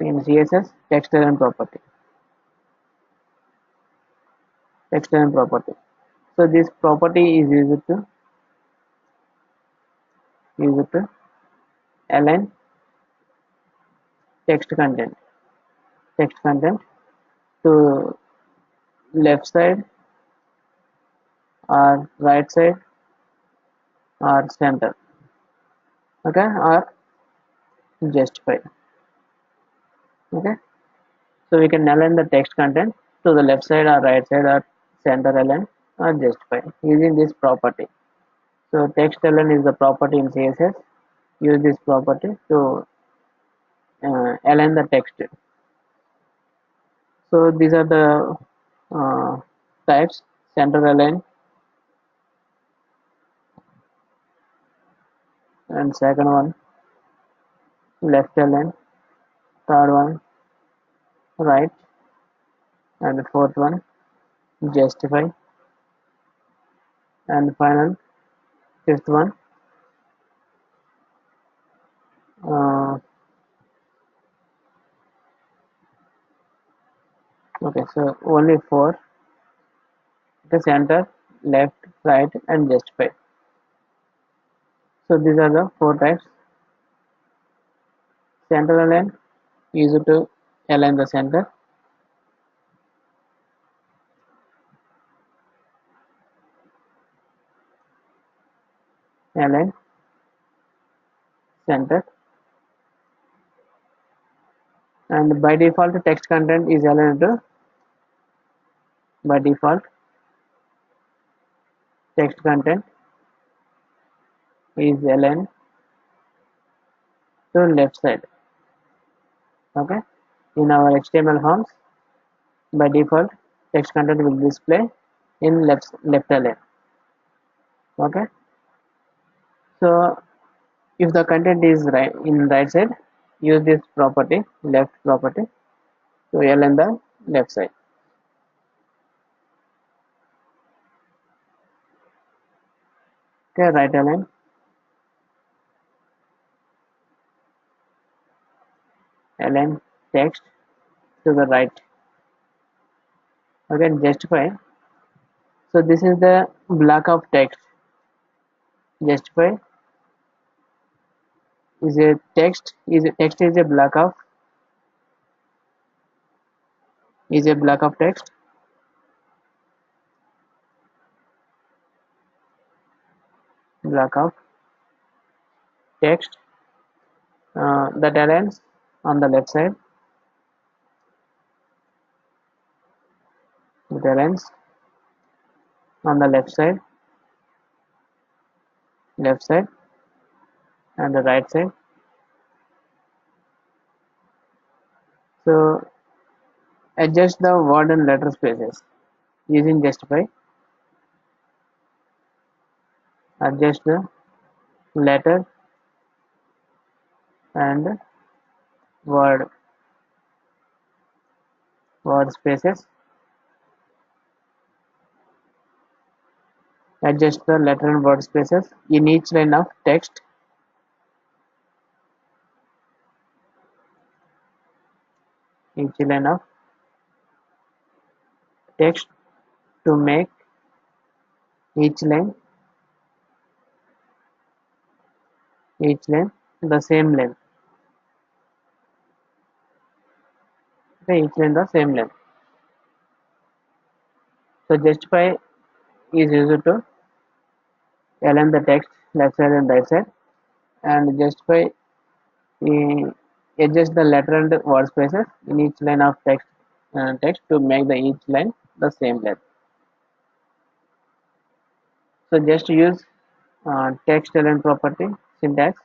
in CSS, text element property. Text element property. So this property is used to align text content to left side or right side or center, okay, or justify. Okay, so we can align the text content to the left side or right side or center align or justify using this property. So text align is the property in CSS. Use this property to align the text. So these are the types: center align, and second one left align, third one right, and the fourth one justify, and final fifth one uh, okay, so only four: the center, left, right, and justify. So these are the four types. Center align, used to align the center. Align center, and by default text content is aligned to, by default text content is aligned to left side. Okay, in our HTML forms, by default text content will display in left align. Okay, so if the content is right in right side, use this property, left property, to align the left side. Okay, right align, align text to the right. Okay, justify. So this is the block of text. Justify is a text is a block of text. Block of text that aligns on the left side. It aligns on the left side, and the right side. So adjust the word and letter spaces using justify. Adjust the letter and word spaces. Adjust the letter and word spaces in each line of text. Each line of text to make each line the same length. Okay, each line the same length. So justify is used to align the text left side and right side, and justify adjust the letter and word spaces in each line of text to make the each line the same length. So just use text align property syntax.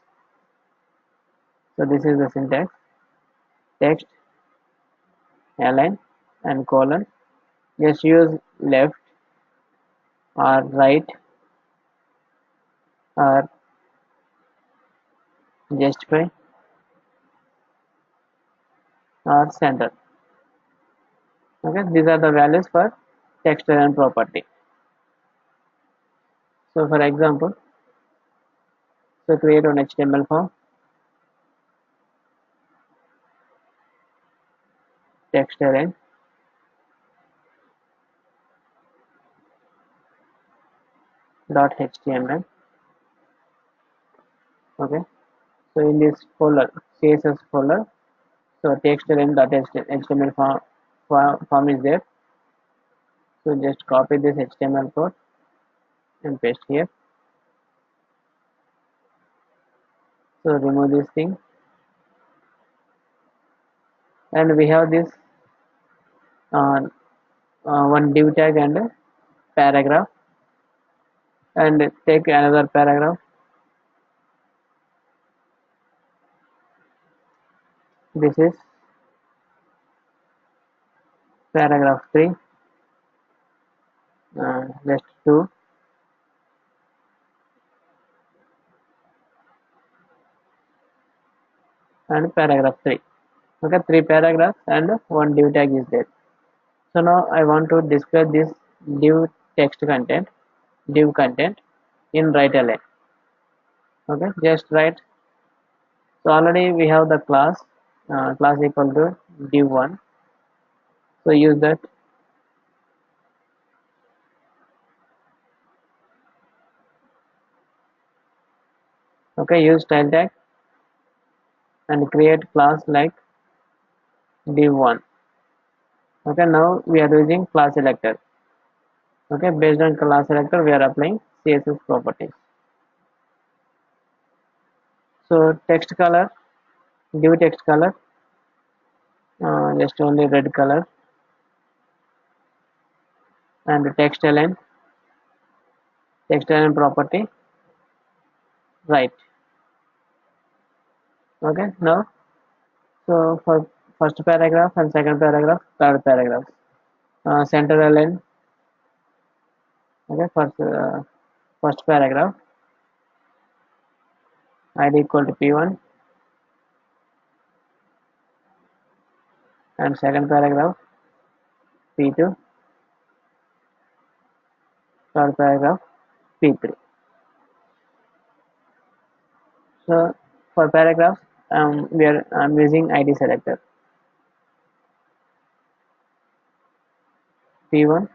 So this is the syntax: text align and colon. Just use left or right or justify or center. Okay, these are the values for text align property. So for example, so create an HTML form. text array dot html. Okay, so in this folder, css folder, so text array dot html form is there. So just copy this html code and paste here. So remove this thing, and we have this uh, one div tag and a paragraph, and take another paragraph. This is paragraph 3, just 2, and paragraph 3. Okay, 3 paragraphs and one div tag is there. So now I want to display this div text content, div content in right align. Okay, just write. So already we have the class, class equal to div1. So use that. Okay, use style tag and create class like div1. Okay, now we are using class selector. Okay, based on class selector we are applying css properties. So text color, div text color, just only red color, and text align property right. Okay, now so for first paragraph and second paragraph, third paragraph, center align. Okay, first paragraph id equal to p1, and second paragraph p2, third paragraph p3. So for paragraphs, I'm using id selector p1,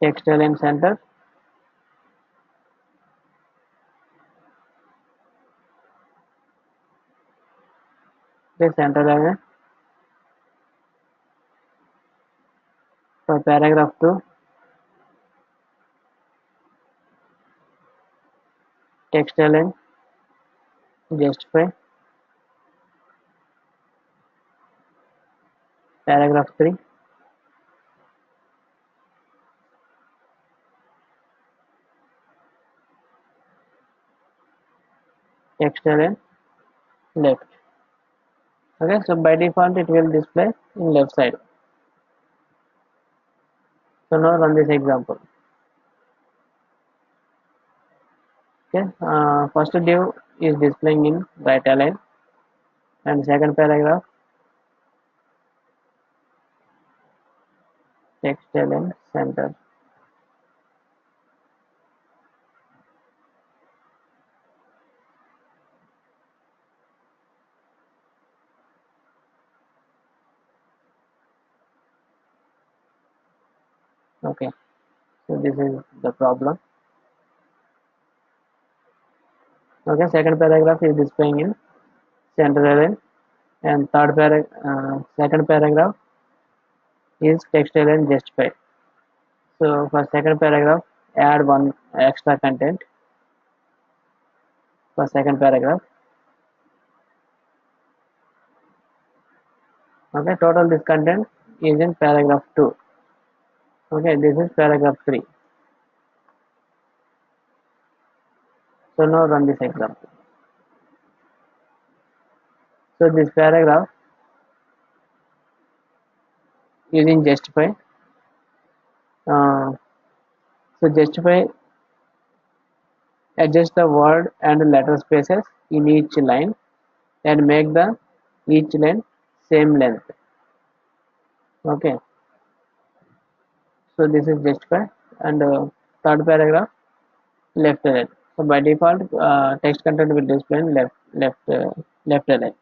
text align center, the center align. For paragraph 2, text align justify. Paragraph 3, text align left. Okay, so by default it will display in left side. So now run this example. Okay, first div is displaying in right align, and second paragraph text align center. Okay, so this is the problem. Okay, second paragraph is displaying in center align, and second paragraph is text align justify. So for second paragraph, add one extra content for second paragraph. Okay, total this content is in paragraph 2. Okay, this is paragraph 3. So now run this example. So this paragraph using justify. So justify adjust the word and letter spaces in each line and make the each line same length. Okay, so this is justify, and third paragraph left align. So by default text content will display in left align.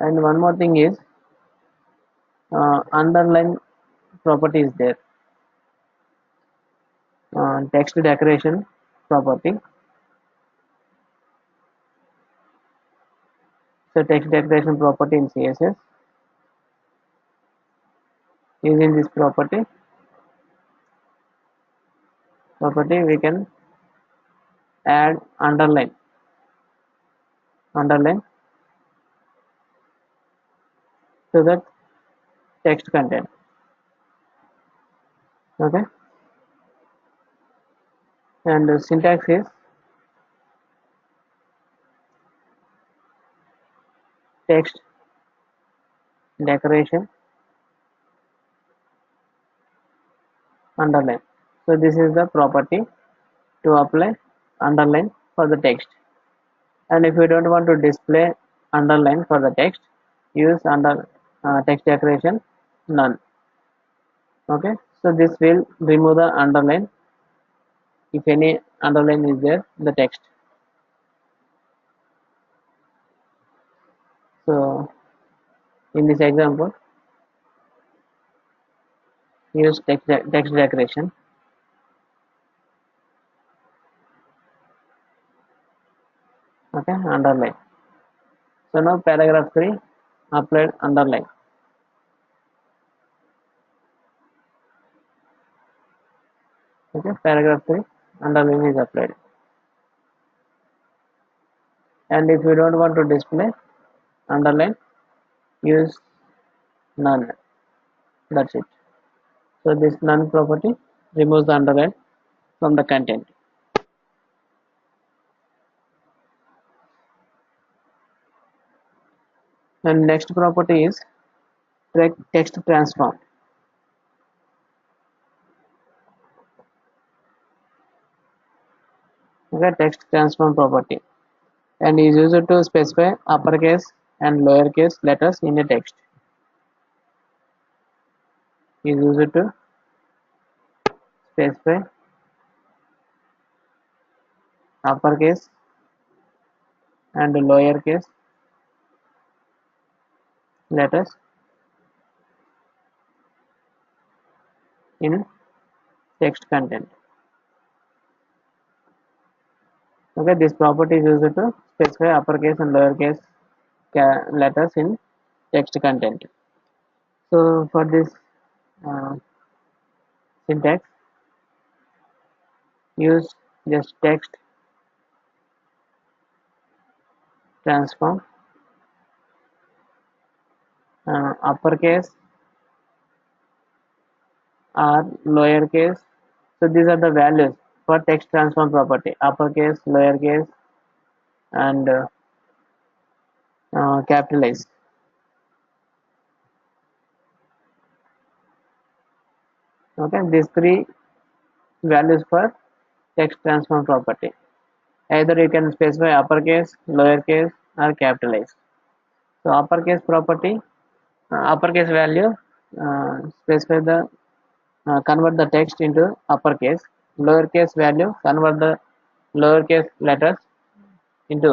And one more thing is underline property is there. Text decoration property. So text decoration property in CSS, using this property we can add underline to the text content. Okay, and the syntax is text decoration underline. So this is the property to apply underline for the text. And if you don't want to display underline for the text, use under text decoration none. Okay, so this will remove the underline if any underline is there in the text. So in this example, use text decoration. Okay, underline. So now paragraph 3 applied underline. Okay, paragraph 3 underline is applied. And if you don't want to display underline, use none. That's it. So this none property removes the underline from the content. And next property is text transform. Okay, text transform property, and is used to specify uppercase and lowercase letters in a text. Is used to specify uppercase and lowercase letters in text content. Okay, this property is used to specify uppercase and lowercase letters in text content. So for this uh, syntax, use just text transform uppercase or lowercase. So these are the values for text transform property: uppercase, lowercase, and capitalize. Okay, these three values for text transform property. Either you can specify uppercase, lowercase, or capitalize. So uppercase property, uppercase value, specify the convert the text into uppercase. Lowercase value, convert the lowercase letters into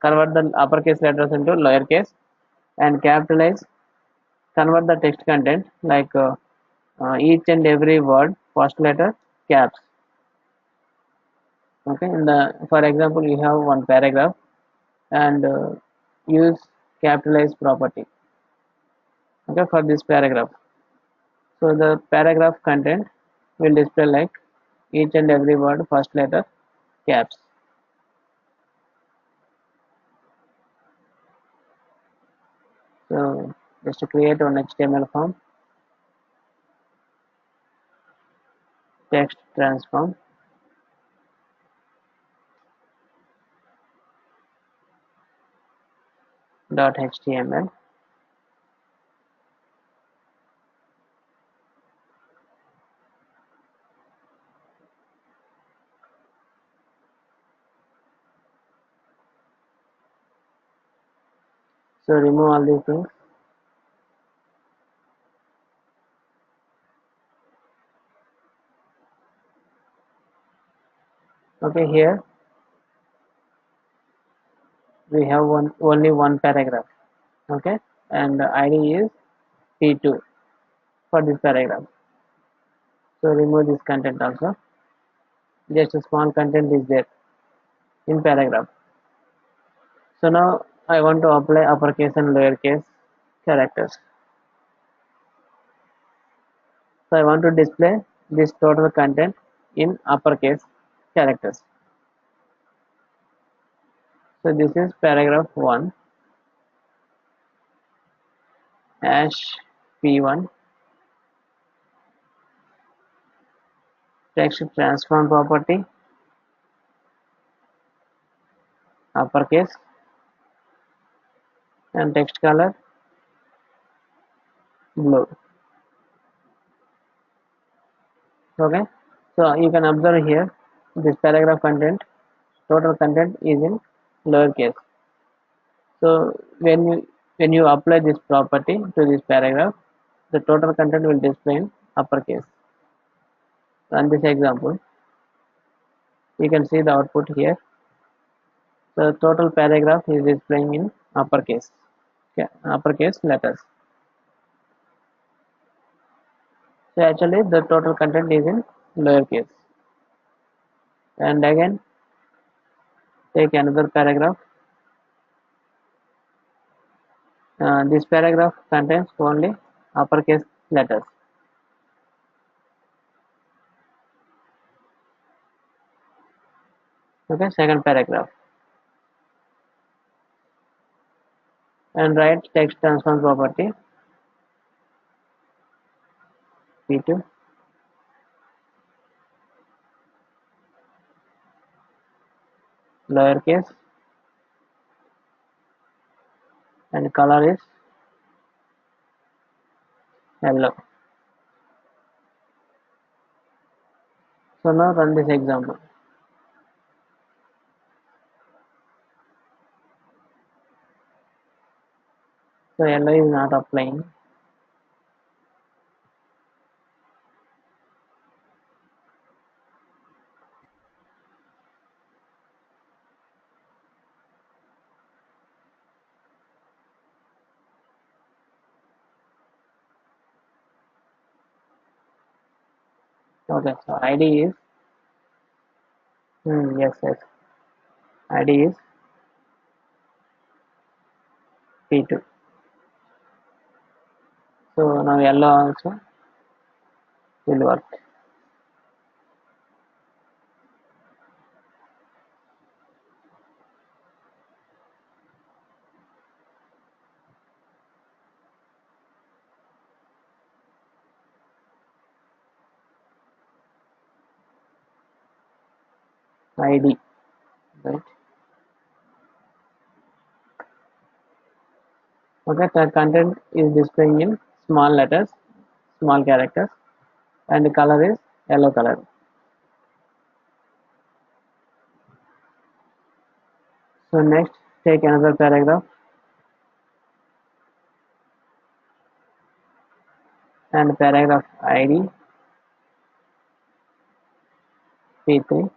convert the uppercase letters into lowercase, and capitalize, convert the text content like each and every word first letter caps. Okay, in the for example you have one paragraph, and use capitalize property. Okay, for this paragraph, so the paragraph content will display like each and every word first letter caps. So just to create an HTML form, text transform .html. So remove all these things. Okay, here we have only one paragraph. Okay, and the id is p2 for this paragraph. So remove this content also. Just a small content is there in paragraph. So now I want to apply uppercase and lowercase characters. So I want to display this total content in uppercase characters. So this is paragraph 1 hash p1 text transform property uppercase and text color blue. Okay, so you can observe here this paragraph content total content is in lowercase. So when you apply this property to this paragraph, the total content will display in uppercase. Run this example, you can see the output here. The total paragraph is displaying in uppercase, okay, uppercase letters. So actually the total content is in lowercase. And again take another paragraph. This paragraph contains only uppercase letters. Okay, second paragraph, and write text transform property p2 lowercase and color is yellow. So now run this example. So yellow is not applying. Okay, so id is yes, id is p2. So now yellow also will work. id, right? Okay, the content is displaying in small letters, small characters, and the color is yellow color. So next take another paragraph and paragraph id p3.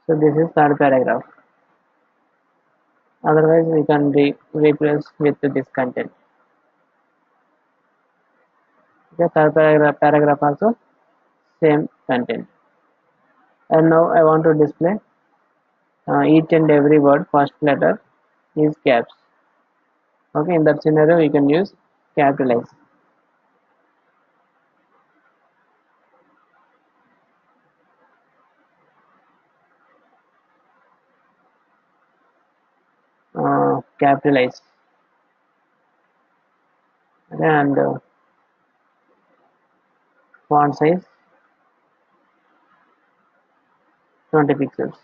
So this is third paragraph. Otherwise we can replace with this content. Okay, third paragraph also same content. And now I want to display each and every word first letter is caps. Okay, in that scenario we can use capitalize. Capitalize. And font size 20 pixels.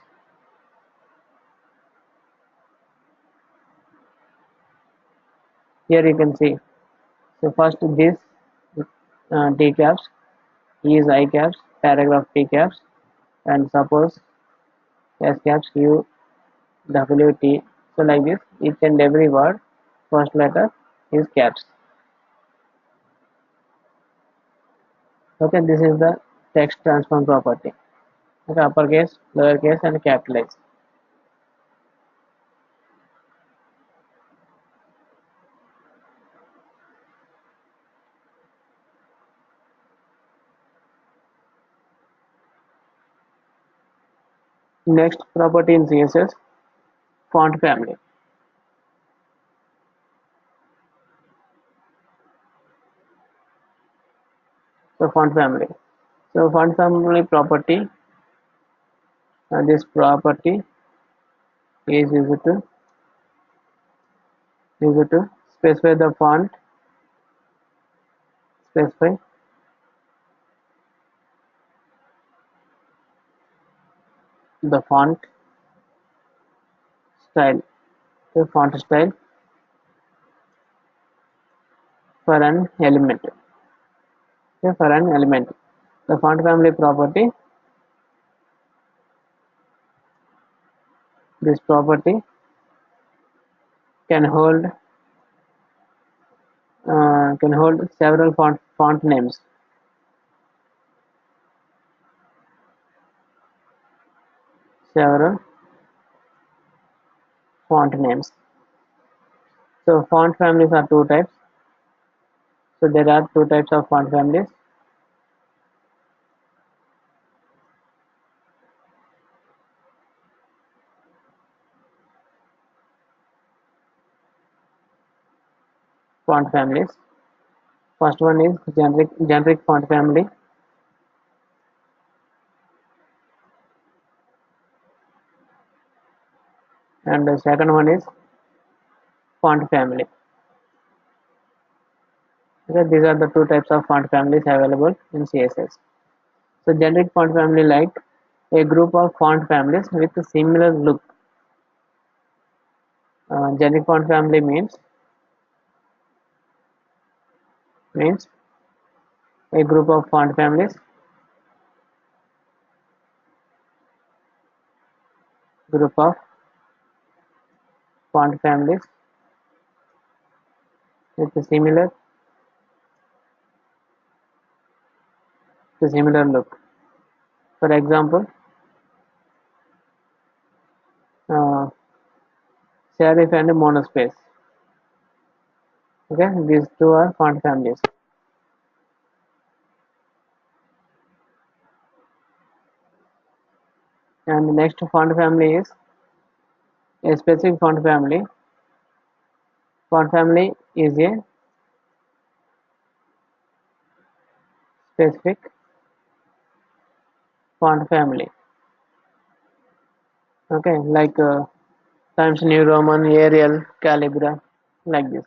Here you can see, so first this T caps is I caps, paragraph T caps, and suppose S caps U W T. So like this, each and every word first letter is caps. Okay, this is the text transform property. Okay, uppercase, lowercase, and capitalize. Next property in CSS, font family. So font family. So font family property, this property is used to specify the font, specify the font style, the font style for an element. Okay, for an element. The font family property, this property can hold several font names. Several font names. So font families are two types. So there are two types of font families. Font families. First one is generic font family, and the second one is font family. Okay, these are the two types of font families available in CSS. So generic font family like a group of font families with a similar look. Generic font family means a group of group of font families with a similar look. For example, uh, serif and monospace. Okay, these two are font families. And the next font family is a specific font family. Font family is a specific font family. Okay, like Times New Roman, Arial, Calibri, like this.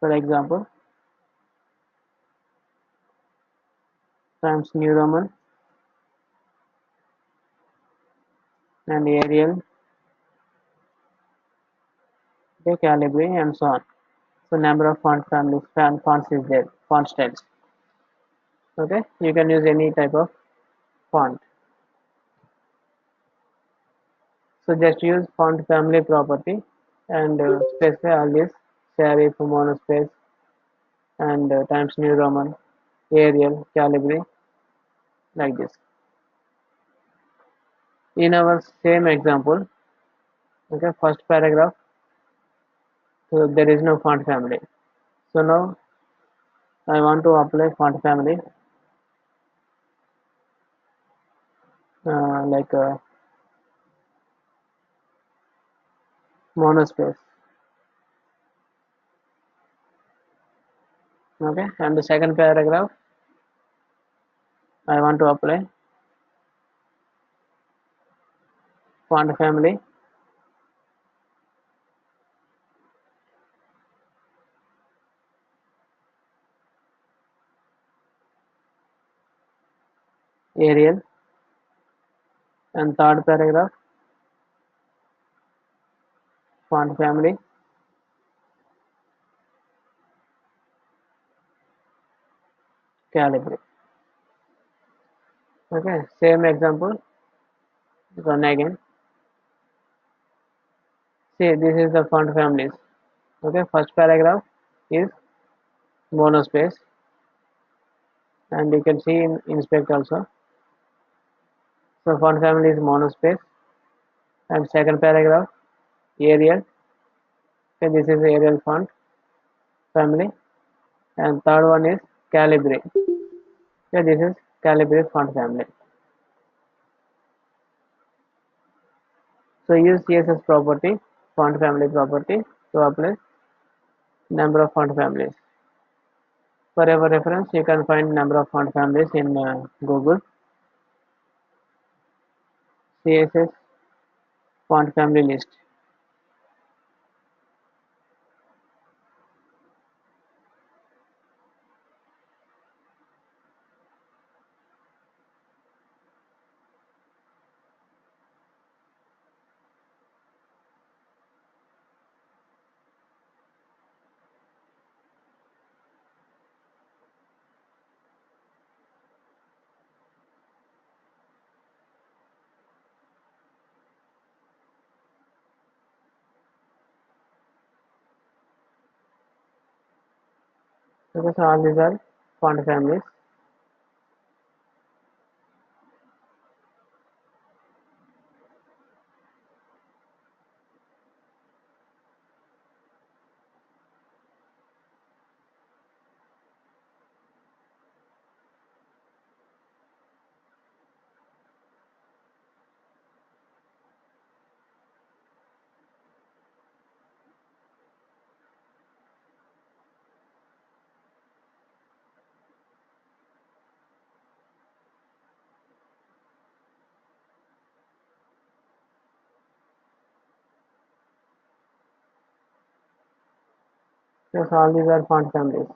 For example, Times New Roman and Arial, okay, Calibri, and so on. So number of font families, fonts is there, font styles. Okay, you can use any type of font. So just use font family property and specify all these serif, monospace, and Times New Roman, Arial, Calibri, like this. In our same example, okay, first paragraph, so there is no font family. So now I want to apply font family, like monospace. Okay, and the second paragraph I want to apply font family, Arial, and third paragraph font family, Calibri. Okay, same example, run again. See, this is the font families. Okay, first paragraph is monospace, and you can see in inspect also. So font family is monospace, and second paragraph Arial. Okay, this is Arial font family, and third one is Calibri. Okay, this is Calibri font family. So use CSS property, font family property to apply number of font families. For your reference, you can find number of font families in Google. CSS font family list. Okay, so all these are font families. So all these are font families.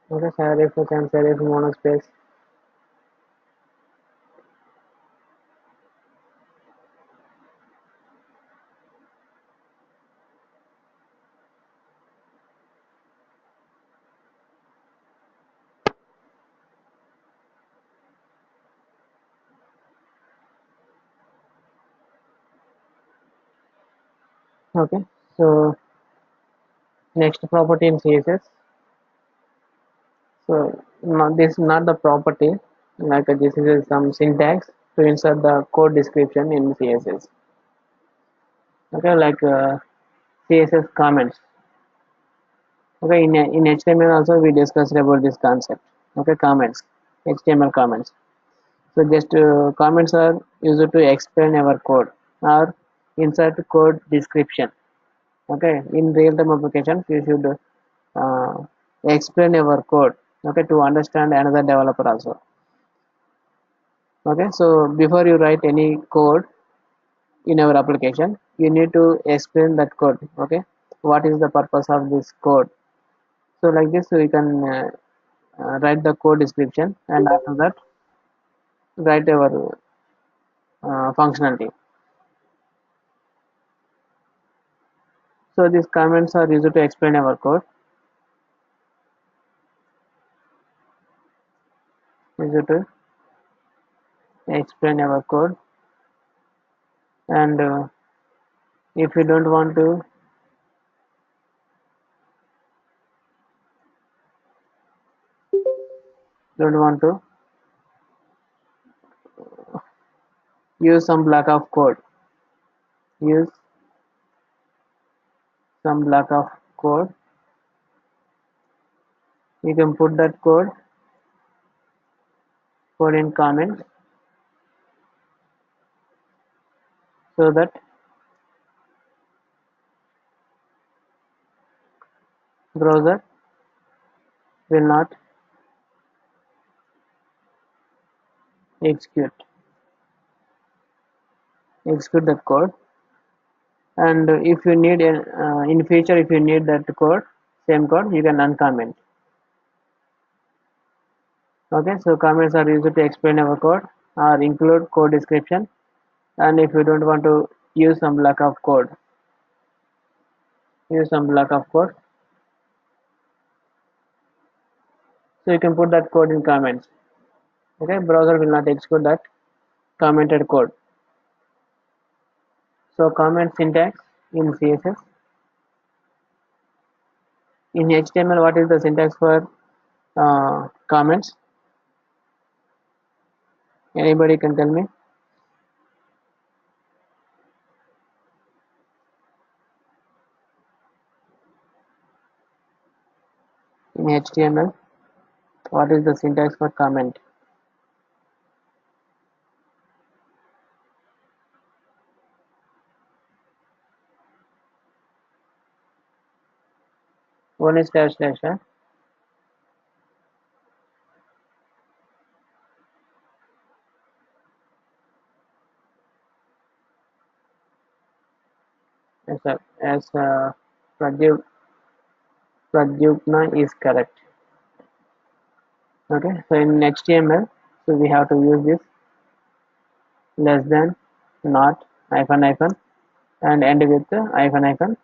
Okay, serif, sans serif, monospace. Okay, so next property in CSS. So this is not the property, like this is some syntax to insert the code description in CSS. Okay, like CSS comments. Okay, in HTML also we discussed about this concept. Okay, comments, HTML comments. So just comments are used to explain our code or insert code description. Okay, in real-time applications you should uh, explain our code. Okay, to understand another developer also. Okay, so before you write any code in our application, you need to explain that code. Okay, what is the purpose of this code? So like this we can write the code description, and after that write our functionality. So these comments are used to explain our code, used to explain our code, and if you don't want to use some block of code, use some block of code, you can put that code in comments, so that browser will not execute that code. And if you need in future, if you need that code, same code, you can uncomment. Okay, so comments are used to explain our code or include code description. And if you don't want to use some block of code, use some block of code, so you can put that code in comments. Okay, browser will not execute that commented code. So comment syntax in CSS. In HTML, what is the syntax for comments? Anybody can tell me? In HTML, what is the syntax for comment? One is slash slash, huh? As Pradyumna is correct. Okay, so in HTML, so we have to use this less than, not, hyphen hyphen, and end with hyphen hyphen,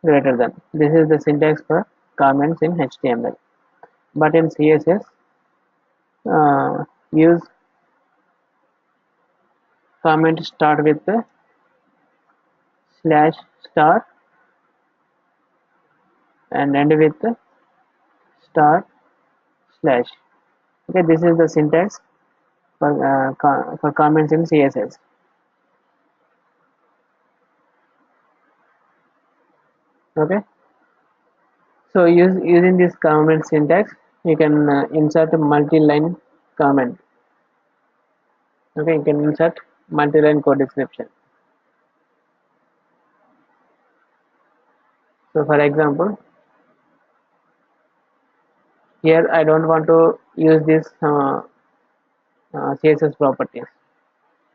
greater than. This is the syntax for comments in HTML. But in CSS, use comment start with slash star and end with star slash. Okay, this is the syntax for comments in CSS. Okay, so using this comment syntax, you can insert a multi-line comment. Okay, you can insert multi-line code description. So for example, here I don't want to use this CSS properties.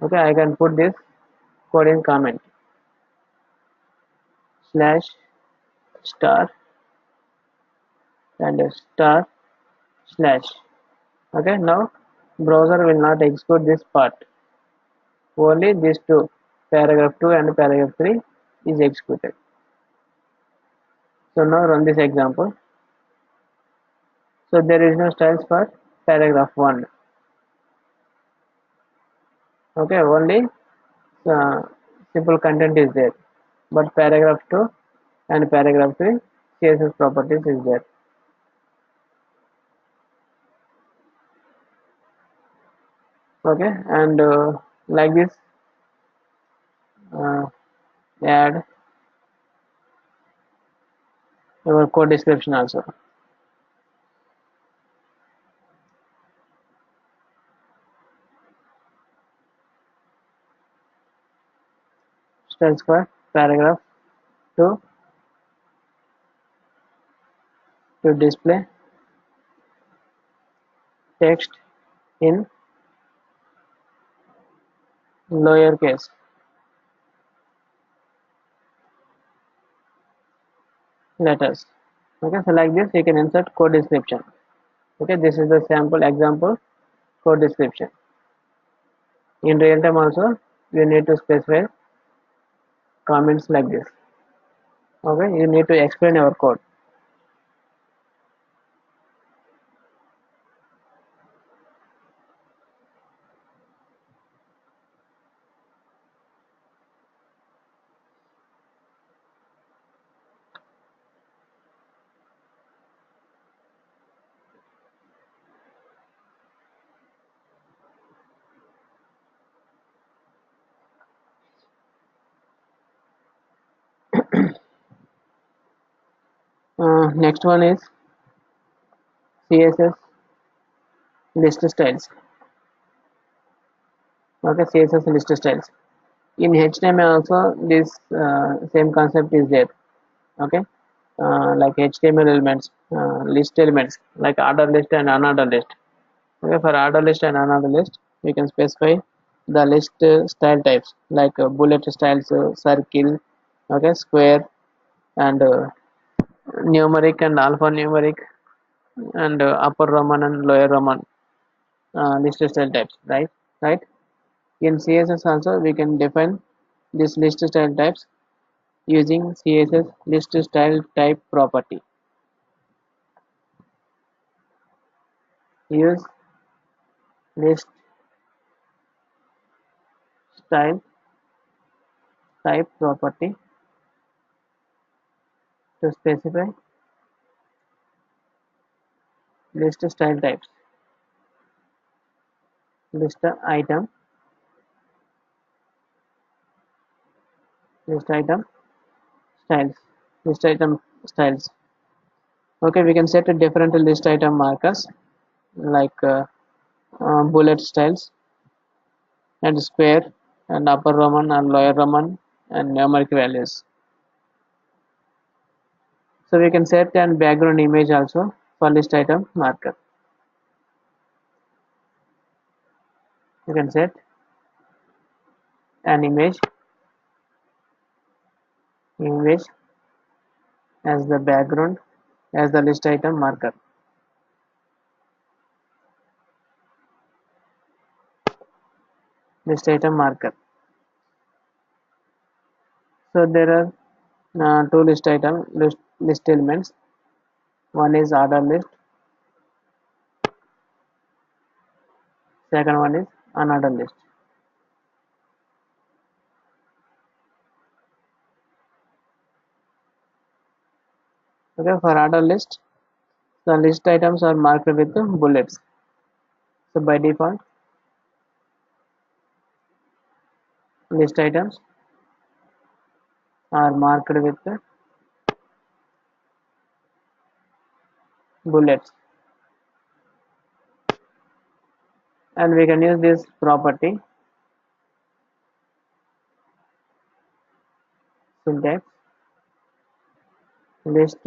Okay, I can put this code in comment slash star and star slash. Okay, now browser will not execute this part. Only these two, paragraph 2 and paragraph 3 is executed. So now run this example. So there is no styles for paragraph 1. Okay, only uh, simple content is there. But paragraph 2 and paragraph 3 CSS properties is there. Okay, and like this, uh, add your code description also. Styles for paragraph 2 to display text in lowercase. Letters. Okay, so like this you can insert code description. Okay, this is the sample example code description. In real time also you need to specify comments like this. Okay, you need to explain your code. Next one is CSS list styles. Okay, CSS list styles. In HTML also this same concept is there. Okay, like HTML elements, list elements like order list and unordered list. Okay, for order list and unordered list, we can specify the list style types like bullet styles, circle, okay, square, and numeric and alphanumeric, and upper Roman and lower Roman list style types. Right. In CSS also, we can define this list style types using CSS list style type property. Use list style type property to specify list style types, list item, list item styles, list item styles. Okay, we can set a different list item markers like bullet styles and square and upper Roman and lower Roman and numeric values. So we can set an background image also for list item marker. You can set an image as the background as the list item marker. List item marker. So there are two list elements. One is order list, second one is unordered list. Okay, for order list, the list items are marked with bullets. So by default, list items are marked with bullets, and we can use this property syntax list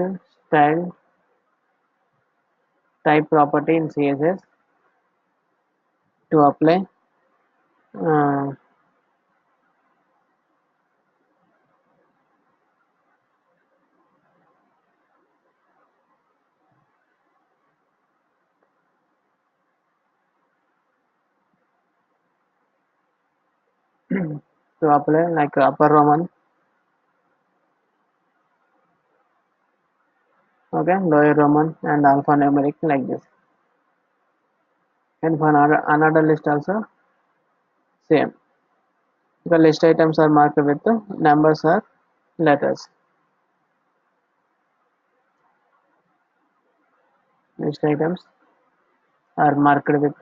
style type property in CSS to apply uh, to apply like upper Roman, okay, lower Roman and alphanumeric like this. And for another list also same. The list items are marked with numbers or letters. List items are marked with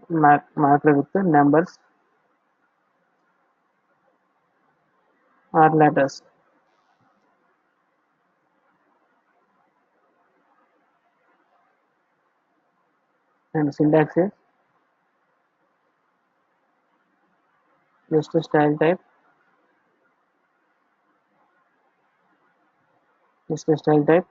marked with numbers or letters. And syntax is list style type, list style type